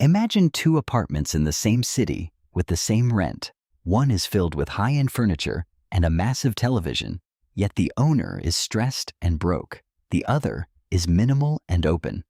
Imagine two apartments in the same city with the same rent. One is filled with high-end furniture and a massive television, yet the owner is stressed and broke. The other is minimal and open,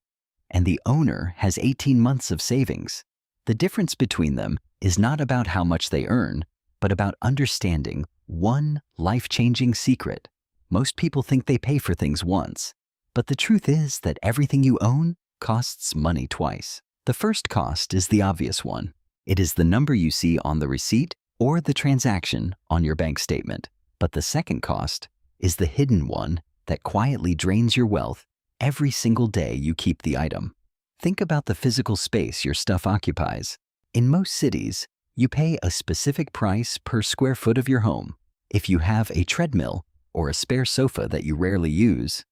and the owner has 18 months of savings. The difference between them is not about how much they earn, but about understanding one life-changing secret. Most people think they pay for things once, but the truth is that everything you own costs money twice. The first cost is the obvious one. It is the number you see on the receipt or the transaction on your bank statement. But the second cost is the hidden one that quietly drains your wealth every single day you keep the item. Think about the physical space your stuff occupies. In most cities, you pay a specific price per square foot of your home. If you have a treadmill or a spare sofa that you rarely use,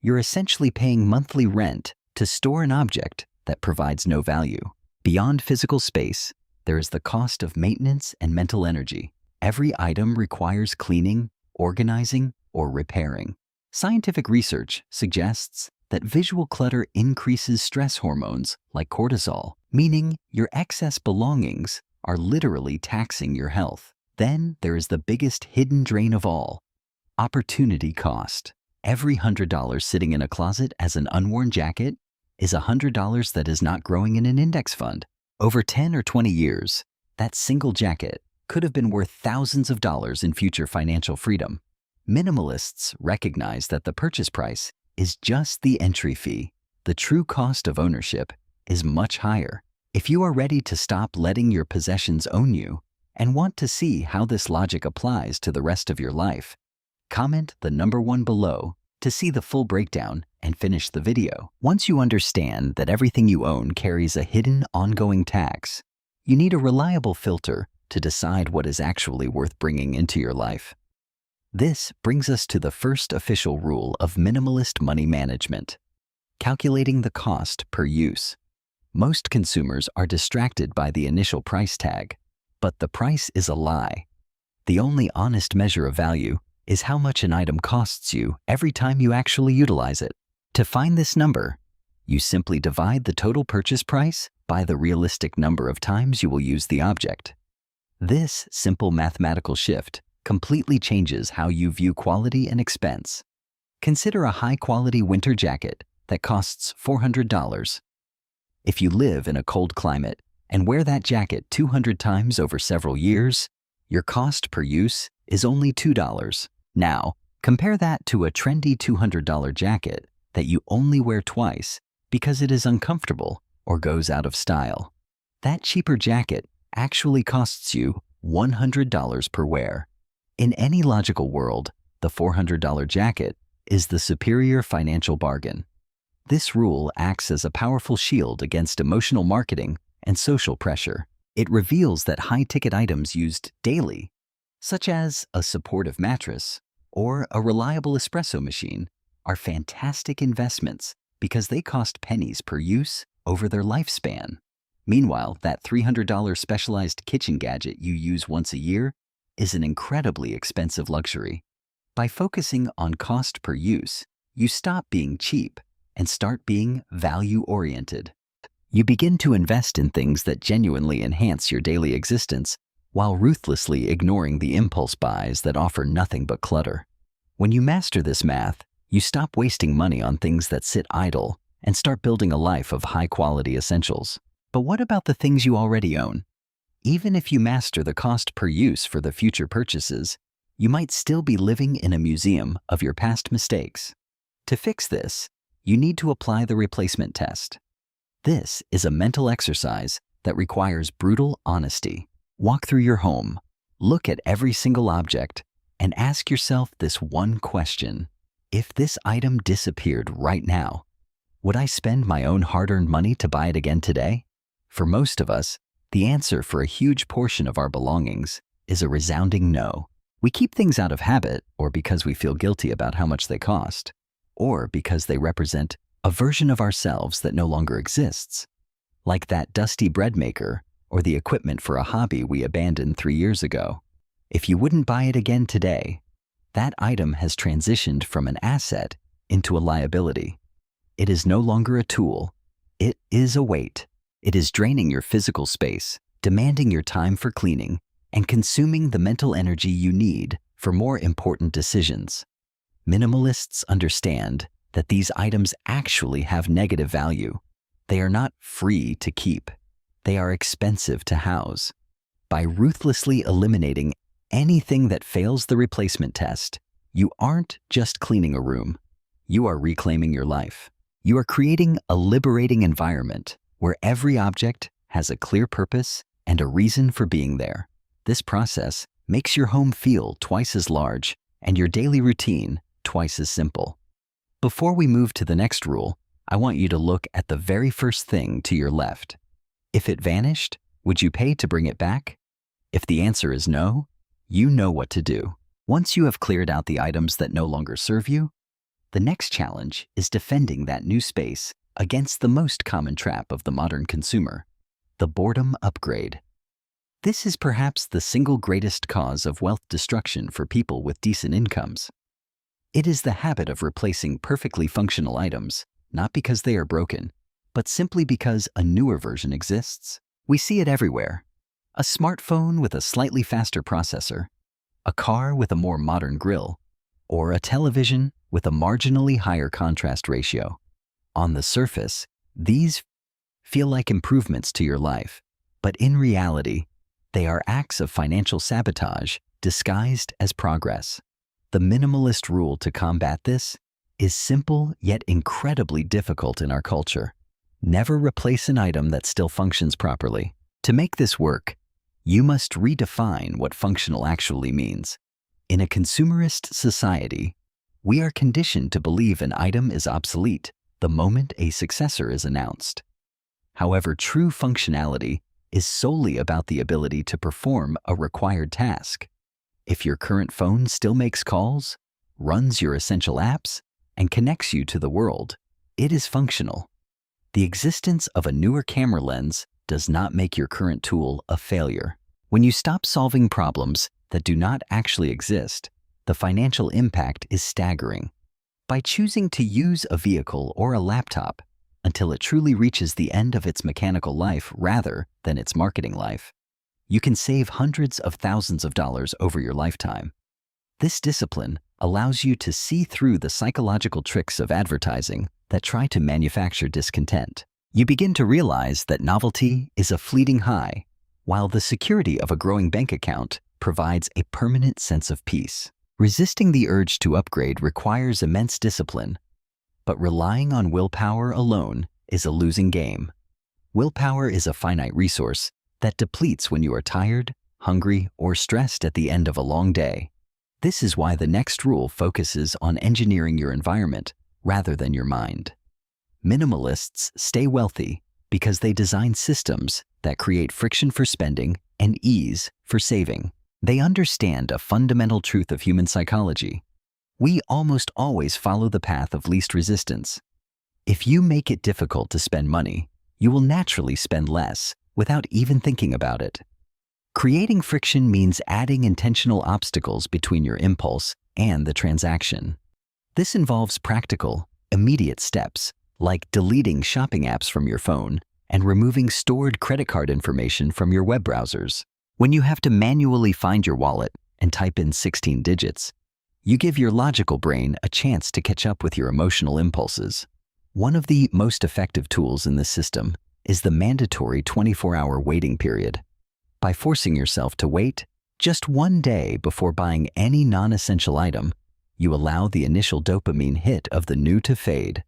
you're essentially paying monthly rent to store an object that provides no value. Beyond physical space, there is the cost of maintenance and mental energy. Every item requires cleaning, organizing, or repairing. Scientific research suggests that visual clutter increases stress hormones like cortisol, meaning your excess belongings are literally taxing your health. Then there is the biggest hidden drain of all: opportunity cost. Every $100 sitting in a closet as an unworn jacket is $100 that is not growing in an index fund. Over 10 or 20 years, that single jacket could have been worth thousands of dollars in future financial freedom. Minimalists recognize that the purchase price is just the entry fee. The true cost of ownership is much higher. If you are ready to stop letting your possessions own you and want to see how this logic applies to the rest of your life, comment the number 1 below to see the full breakdown and finish the video. Once you understand that everything you own carries a hidden, ongoing tax, you need a reliable filter to decide what is actually worth bringing into your life. This brings us to the first official rule of minimalist money management: calculating the cost per use. Most consumers are distracted by the initial price tag, but the price is a lie. The only honest measure of value is how much an item costs you every time you actually utilize it. To find this number, you simply divide the total purchase price by the realistic number of times you will use the object. This simple mathematical shift completely changes how you view quality and expense. Consider a high-quality winter jacket that costs $400. If you live in a cold climate and wear that jacket 200 times over several years, your cost per use is only $2. Now, compare that to a trendy $200 jacket that you only wear twice because it is uncomfortable or goes out of style. That cheaper jacket actually costs you $100 per wear. In any logical world, the $400 jacket is the superior financial bargain. This rule acts as a powerful shield against emotional marketing and social pressure. It reveals that high-ticket items used daily, such as a supportive mattress or a reliable espresso machine, are fantastic investments because they cost pennies per use over their lifespan. Meanwhile, that $300 specialized kitchen gadget you use once a year is an incredibly expensive luxury. By focusing on cost per use, you stop being cheap and start being value-oriented. You begin to invest in things that genuinely enhance your daily existence while ruthlessly ignoring the impulse buys that offer nothing but clutter. When you master this math, you stop wasting money on things that sit idle and start building a life of high-quality essentials. But what about the things you already own? Even if you master the cost per use for the future purchases, you might still be living in a museum of your past mistakes. To fix this, you need to apply the replacement test. This is a mental exercise that requires brutal honesty. Walk through your home, look at every single object, and ask yourself this one question: if this item disappeared right now, would I spend my own hard-earned money to buy it again today? For most of us, the answer for a huge portion of our belongings is a resounding no. We keep things out of habit, or because we feel guilty about how much they cost, or because they represent a version of ourselves that no longer exists, like that dusty bread maker or the equipment for a hobby we abandoned 3 years ago. If you wouldn't buy it again today, that item has transitioned from an asset into a liability. It is no longer a tool, it is a weight. It is draining your physical space, demanding your time for cleaning, and consuming the mental energy you need for more important decisions. Minimalists understand that these items actually have negative value. They are not free to keep. They are expensive to house. By ruthlessly eliminating anything that fails the replacement test, you aren't just cleaning a room. You are reclaiming your life. You are creating a liberating environment where every object has a clear purpose and a reason for being there. This process makes your home feel twice as large and your daily routine twice as simple. Before we move to the next rule, I want you to look at the very first thing to your left. If it vanished, would you pay to bring it back? If the answer is no, you know what to do. Once you have cleared out the items that no longer serve you, the next challenge is defending that new space against the most common trap of the modern consumer, the boredom upgrade. This is perhaps the single greatest cause of wealth destruction for people with decent incomes. It is the habit of replacing perfectly functional items, not because they are broken, but simply because a newer version exists. We see it everywhere. A smartphone with a slightly faster processor, a car with a more modern grille, or a television with a marginally higher contrast ratio. On the surface, these feel like improvements to your life, but in reality, they are acts of financial sabotage disguised as progress. The minimalist rule to combat this is simple yet incredibly difficult in our culture. Never replace an item that still functions properly. To make this work, you must redefine what functional actually means. In a consumerist society, we are conditioned to believe an item is obsolete the moment a successor is announced. However, true functionality is solely about the ability to perform a required task. If your current phone still makes calls, runs your essential apps, and connects you to the world, it is functional. The existence of a newer camera lens does not make your current tool a failure. When you stop solving problems that do not actually exist, the financial impact is staggering. By choosing to use a vehicle or a laptop until it truly reaches the end of its mechanical life rather than its marketing life, you can save hundreds of thousands of dollars over your lifetime. This discipline allows you to see through the psychological tricks of advertising that try to manufacture discontent. You begin to realize that novelty is a fleeting high, while the security of a growing bank account provides a permanent sense of peace. Resisting the urge to upgrade requires immense discipline, but relying on willpower alone is a losing game. Willpower is a finite resource that depletes when you are tired, hungry, or stressed at the end of a long day. This is why the next rule focuses on engineering your environment rather than your mind. Minimalists stay wealthy because they design systems that create friction for spending and ease for saving. They understand a fundamental truth of human psychology. We almost always follow the path of least resistance. If you make it difficult to spend money, you will naturally spend less without even thinking about it. Creating friction means adding intentional obstacles between your impulse and the transaction. This involves practical, immediate steps like deleting shopping apps from your phone and removing stored credit card information from your web browsers. When you have to manually find your wallet and type in 16 digits, you give your logical brain a chance to catch up with your emotional impulses. One of the most effective tools in this system is the mandatory 24-hour waiting period. By forcing yourself to wait just one day before buying any non-essential item, you allow the initial dopamine hit of the new to fade.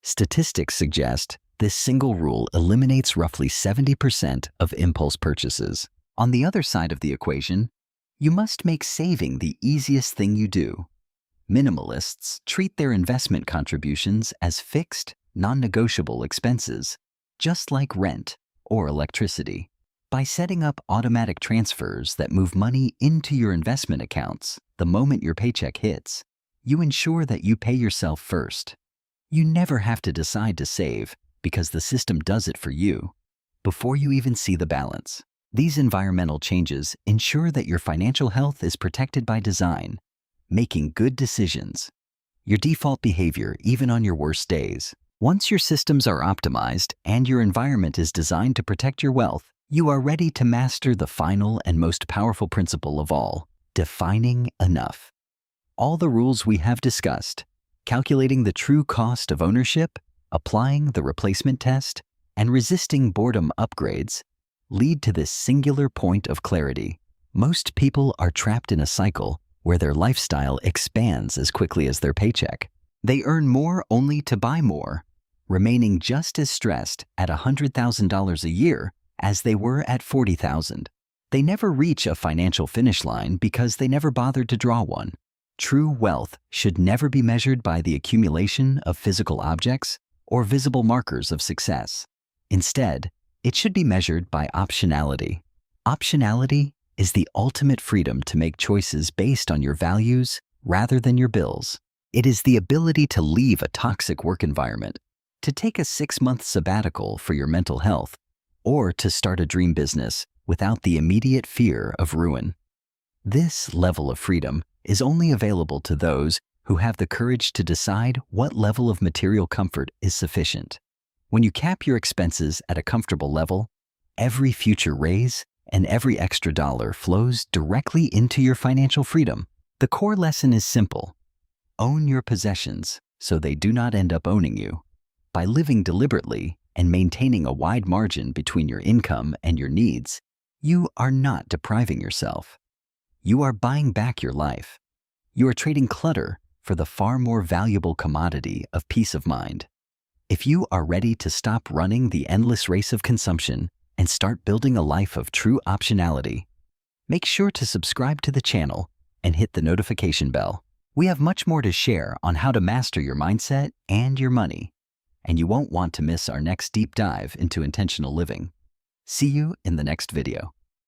Statistics suggest this single rule eliminates roughly 70% of impulse purchases. On the other side of the equation, you must make saving the easiest thing you do. Minimalists treat their investment contributions as fixed, non-negotiable expenses, just like rent or electricity. By setting up automatic transfers that move money into your investment accounts the moment your paycheck hits, you ensure that you pay yourself first. You never have to decide to save because the system does it for you before you even see the balance. These environmental changes ensure that your financial health is protected by design, making good decisions your default behavior even on your worst days. Once your systems are optimized and your environment is designed to protect your wealth, you are ready to master the final and most powerful principle of all, defining enough. All the rules we have discussed, calculating the true cost of ownership, applying the replacement test, and resisting boredom upgrades, lead to this singular point of clarity. Most people are trapped in a cycle where their lifestyle expands as quickly as their paycheck. They earn more only to buy more, remaining just as stressed at $100,000 a year as they were at $40,000. They never reach a financial finish line because they never bothered to draw one. True wealth should never be measured by the accumulation of physical objects or visible markers of success. Instead, it should be measured by optionality. Optionality is the ultimate freedom to make choices based on your values rather than your bills. It is the ability to leave a toxic work environment, to take a 6-month sabbatical for your mental health, or to start a dream business without the immediate fear of ruin. This level of freedom is only available to those who have the courage to decide what level of material comfort is sufficient. When you cap your expenses at a comfortable level, every future raise and every extra dollar flows directly into your financial freedom. The core lesson is simple. Own your possessions so they do not end up owning you. By living deliberately and maintaining a wide margin between your income and your needs, you are not depriving yourself. You are buying back your life. You are trading clutter for the far more valuable commodity of peace of mind. If you are ready to stop running the endless race of consumption and start building a life of true optionality, make sure to subscribe to the channel and hit the notification bell. We have much more to share on how to master your mindset and your money, and you won't want to miss our next deep dive into intentional living. See you in the next video.